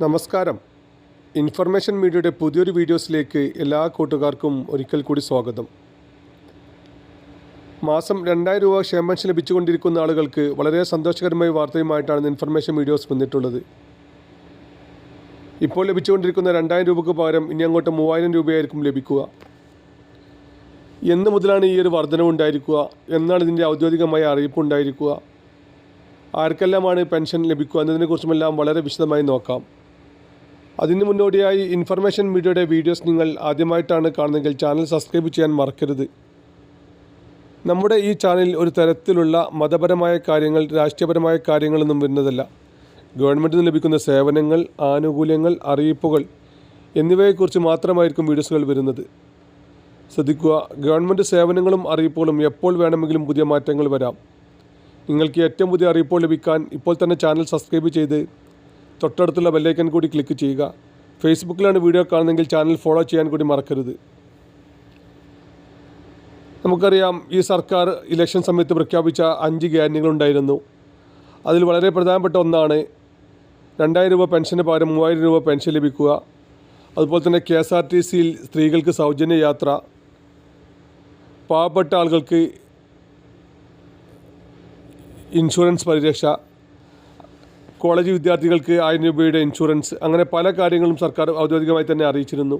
നമസ്കാരം. ഇൻഫർമേഷൻ മീഡിയയുടെ പുതിയൊരു വീഡിയോസിലേക്ക് എല്ലാ കൂട്ടുകാർക്കും ഒരിക്കൽ കൂടി സ്വാഗതം. മാസം 2000 രൂപ ക്ഷേമ പെൻഷൻ ലഭിച്ചുകൊണ്ടിരിക്കുന്ന ആളുകൾക്ക് വളരെ സന്തോഷകരമായ വാർത്തയുമായിട്ടാണ് ഇൻഫർമേഷൻ വീഡിയോസ് വന്നിട്ടുള്ളത്. ഇപ്പോൾ ലഭിച്ചുകൊണ്ടിരിക്കുന്ന 2000 രൂപയ്ക്ക് പകരം ഇനി അങ്ങോട്ട് 3000 രൂപയായിരിക്കും ലഭിക്കുക. എന്ന് മുതലാണ് ഈ ഒരു വർധനവ് ഉണ്ടായിരിക്കുക, എന്നാണ് ഇതിൻ്റെ ഔദ്യോഗികമായ അറിയിപ്പ് ഉണ്ടായിരിക്കുക, ആർക്കെല്ലാമാണ് പെൻഷൻ ലഭിക്കുക എന്നതിനെക്കുറിച്ചുമെല്ലാം വളരെ വിശദമായി നോക്കാം. അതിന് മുന്നോടിയായി ഇൻഫർമേഷൻ മീഡിയയുടെ വീഡിയോസ് നിങ്ങൾ ആദ്യമായിട്ടാണ് കാണുന്നതെങ്കിൽ ചാനൽ സബ്സ്ക്രൈബ് ചെയ്യാൻ മറക്കരുത്. നമ്മുടെ ഈ ചാനലിൽ ഒരു തരത്തിലുള്ള മതപരമായ കാര്യങ്ങൾ, രാഷ്ട്രീയപരമായ കാര്യങ്ങളൊന്നും വരുന്നതല്ല. ഗവൺമെൻറ്റിൽ നിന്ന് ലഭിക്കുന്ന സേവനങ്ങൾ, ആനുകൂല്യങ്ങൾ, അറിയിപ്പുകൾ എന്നിവയെക്കുറിച്ച് മാത്രമായിരിക്കും വീഡിയോസുകൾ വരുന്നത്. ശ്രദ്ധിക്കുക, ഗവൺമെൻറ് സേവനങ്ങളും അറിയിപ്പുകളും എപ്പോൾ വേണമെങ്കിലും പുതിയ മാറ്റങ്ങൾ വരാം. നിങ്ങൾക്ക് ഏറ്റവും പുതിയ അറിയിപ്പുകൾ ലഭിക്കാൻ ഇപ്പോൾ തന്നെ ചാനൽ സബ്സ്ക്രൈബ് ചെയ്ത് തൊട്ടടുത്തുള്ള ബെല്ലൈക്കൺ കൂടി ക്ലിക്ക് ചെയ്യുക. ഫേസ്ബുക്കിലാണ് വീഡിയോ കാണുന്നതെങ്കിൽ ചാനൽ ഫോളോ ചെയ്യാൻ കൂടി മറക്കരുത്. നമുക്കറിയാം, ഈ സർക്കാർ ഇലക്ഷൻ സമയത്ത് പ്രഖ്യാപിച്ച 5 ഗ്യാരണ്ടികളുണ്ടായിരുന്നു. അതിൽ വളരെ പ്രധാനപ്പെട്ട ഒന്നാണ് 2000 രൂപ പെൻഷന് പകരം 3000 രൂപ പെൻഷൻ ലഭിക്കുക. അതുപോലെ തന്നെ KSRTCയിൽ സ്ത്രീകൾക്ക് സൗജന്യ യാത്ര, പാവപ്പെട്ട ആളുകൾക്ക് ഇൻഷുറൻസ് പരിരക്ഷ, കോളേജ് വിദ്യാർത്ഥികൾക്ക് 1000 രൂപയുടെ ഇൻഷുറൻസ്, അങ്ങനെ പല കാര്യങ്ങളും സർക്കാർ ഔദ്യോഗികമായി തന്നെ അറിയിച്ചിരുന്നു.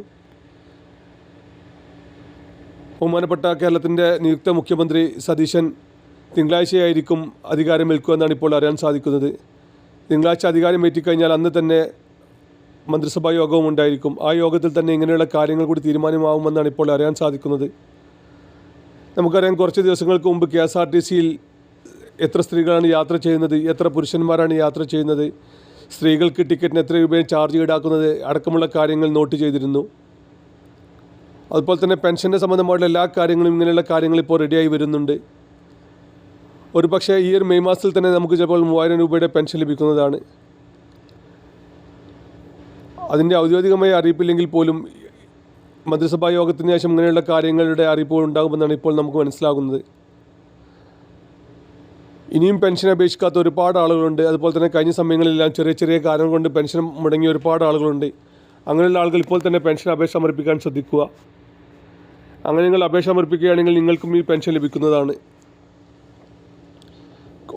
ബഹുമാനപ്പെട്ട കേരളത്തിൻ്റെ നിയുക്ത മുഖ്യമന്ത്രി സതീശൻ തിങ്കളാഴ്ചയായിരിക്കും അധികാരമേൽക്കുക എന്നാണ് ഇപ്പോൾ അറിയാൻ സാധിക്കുന്നത്. തിങ്കളാഴ്ച അധികാരം ഏറ്റിക്കഴിഞ്ഞാൽ അന്ന് തന്നെ മന്ത്രിസഭാ യോഗവും ഉണ്ടായിരിക്കും. ആ യോഗത്തിൽ തന്നെ ഇങ്ങനെയുള്ള കാര്യങ്ങൾ കൂടി തീരുമാനമാവുമെന്നാണ് ഇപ്പോൾ അറിയാൻ സാധിക്കുന്നത്. നമുക്കറിയാം, കുറച്ച് ദിവസങ്ങൾക്ക് മുമ്പ് KSRTCയിൽ എത്ര സ്ത്രീകളാണ് യാത്ര ചെയ്യുന്നത്, എത്ര പുരുഷന്മാരാണ് യാത്ര ചെയ്യുന്നത്, സ്ത്രീകൾക്ക് ടിക്കറ്റിന് എത്ര രൂപയും ചാർജ് ഈടാക്കുന്നത് അടക്കമുള്ള കാര്യങ്ങൾ നോട്ട് ചെയ്തിരുന്നു. അതുപോലെ തന്നെ പെൻഷൻ്റെ സംബന്ധമായിട്ടുള്ള എല്ലാ കാര്യങ്ങളും, ഇങ്ങനെയുള്ള കാര്യങ്ങൾ ഇപ്പോൾ റെഡിയായി വരുന്നുണ്ട്. ഒരു പക്ഷേ ഈ ഒരു മെയ് മാസത്തിൽ തന്നെ നമുക്ക് ചിലപ്പോൾ 3000 രൂപയുടെ പെൻഷൻ ലഭിക്കുന്നതാണ്. അതിൻ്റെ ഔദ്യോഗികമായ അറിയിപ്പില്ലെങ്കിൽ പോലും മന്ത്രിസഭാ യോഗത്തിന് ശേഷം ഇങ്ങനെയുള്ള കാര്യങ്ങളുടെ അറിയിപ്പുകൾ ഉണ്ടാകുമെന്നാണ് ഇപ്പോൾ നമുക്ക് മനസ്സിലാകുന്നത്. ഇനിയും പെൻഷൻ അപേക്ഷിക്കാത്ത ഒരുപാട് ആളുകളുണ്ട്. അതുപോലെ തന്നെ കഴിഞ്ഞ സമയങ്ങളിലെല്ലാം ചെറിയ ചെറിയ കാരണം കൊണ്ട് പെൻഷൻ മുടങ്ങിയ ഒരുപാട് ആളുകളുണ്ട്. അങ്ങനെയുള്ള ആളുകൾ ഇപ്പോൾ തന്നെ പെൻഷൻ അപേക്ഷ സമർപ്പിക്കാൻ ശ്രദ്ധിക്കുക. അങ്ങനെ നിങ്ങൾ അപേക്ഷ സമർപ്പിക്കുകയാണെങ്കിൽ നിങ്ങൾക്കും ഈ പെൻഷൻ ലഭിക്കുന്നതാണ്.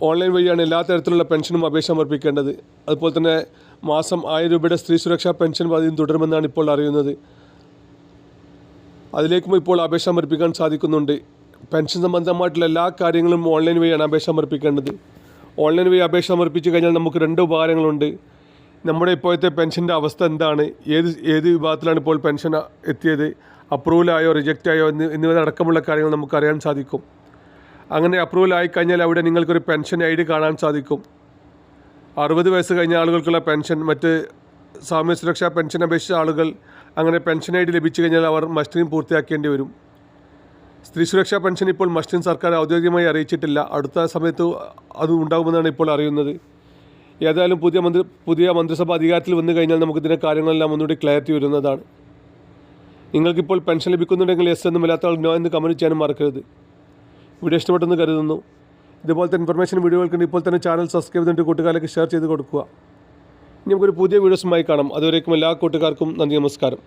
ഓൺലൈൻ വഴിയാണ് എല്ലാ തരത്തിലുള്ള പെൻഷനും അപേക്ഷ സമർപ്പിക്കേണ്ടത്. അതുപോലെ തന്നെ മാസം 1000 രൂപയുടെ സ്ത്രീ സുരക്ഷാ പെൻഷൻ പദ്ധതി തുടരുമെന്നാണ് ഇപ്പോൾ അറിയുന്നത്. അതിലേക്കും ഇപ്പോൾ അപേക്ഷ സമർപ്പിക്കാൻ സാധിക്കുന്നുണ്ട്. പെൻഷൻ സംബന്ധമായിട്ടുള്ള എല്ലാ കാര്യങ്ങളും ഓൺലൈൻ വഴിയാണ് അപേക്ഷ സമർപ്പിക്കേണ്ടത്. ഓൺലൈൻ വഴി അപേക്ഷ സമർപ്പിച്ച് കഴിഞ്ഞാൽ നമുക്ക് 2 ഉപകാരങ്ങളുണ്ട്. നമ്മുടെ ഇപ്പോഴത്തെ പെൻഷൻ്റെ അവസ്ഥ എന്താണ്, ഏത് വിഭാഗത്തിലാണ് ഇപ്പോൾ പെൻഷൻ എത്തിയത്, അപ്രൂവലായോ റിജക്റ്റായോ എന്നിവയടക്കമുള്ള കാര്യങ്ങൾ നമുക്ക് അറിയാൻ സാധിക്കും. അങ്ങനെ അപ്രൂവൽ ആയിക്കഴിഞ്ഞാൽ അവിടെ നിങ്ങൾക്കൊരു പെൻഷൻ ID കാണാൻ സാധിക്കും. 60 വയസ്സ് കഴിഞ്ഞ ആളുകൾക്കുള്ള പെൻഷൻ, മറ്റ് സാമൂഹ്യ സുരക്ഷാ പെൻഷൻ അപേക്ഷിച്ച ആളുകൾ അങ്ങനെ പെൻഷൻ ID ലഭിച്ചു കഴിഞ്ഞാൽ അവർ മസ്റ്ററിംഗ് പൂർത്തിയാക്കേണ്ടി വരും. സ്ത്രീ സുരക്ഷാ പെൻഷൻ ഇപ്പോൾ മസ്റ്റിൻ സർക്കാർ ഔദ്യോഗികമായി അറിയിച്ചിട്ടില്ല. അടുത്ത സമയത്ത് അത് ഉണ്ടാകുമെന്നാണ് ഇപ്പോൾ അറിയുന്നത്. ഏതായാലും പുതിയ മന്ത്രിസഭ അധികാരത്തിൽ വന്നു കഴിഞ്ഞാൽ നമുക്കിതിൻ്റെ കാര്യങ്ങളെല്ലാം ഒന്നുകൂടി ക്ലാരിറ്റി വരുന്നതാണ്. നിങ്ങൾക്കിപ്പോൾ പെൻഷൻ ലഭിക്കുന്നുണ്ടെങ്കിൽ യെസ് എന്നും ഇല്ലാത്ത ആൾ നോ എന്ന് കമൻറ്റ് ചെയ്യാനും മറക്കരുത്. വീഡിയോ ഇഷ്ടപ്പെട്ടെന്ന് കരുതുന്നു. ഇതുപോലത്തെ ഇൻഫർമേഷൻ വീഡിയോകൾക്ക് ഇപ്പോൾ തന്നെ ചാനൽ സബ്സ്ക്രൈബ് ചെയ്തിട്ട് കൂട്ടുകാരിലേക്ക് ഷെയർ ചെയ്ത് കൊടുക്കുക. ഇനി നമുക്കൊരു പുതിയ വീഡിയോസുമായി കാണാം. അതുവരേക്കും എല്ലാ കൂട്ടുകാർക്കും നന്ദി, നമസ്കാരം.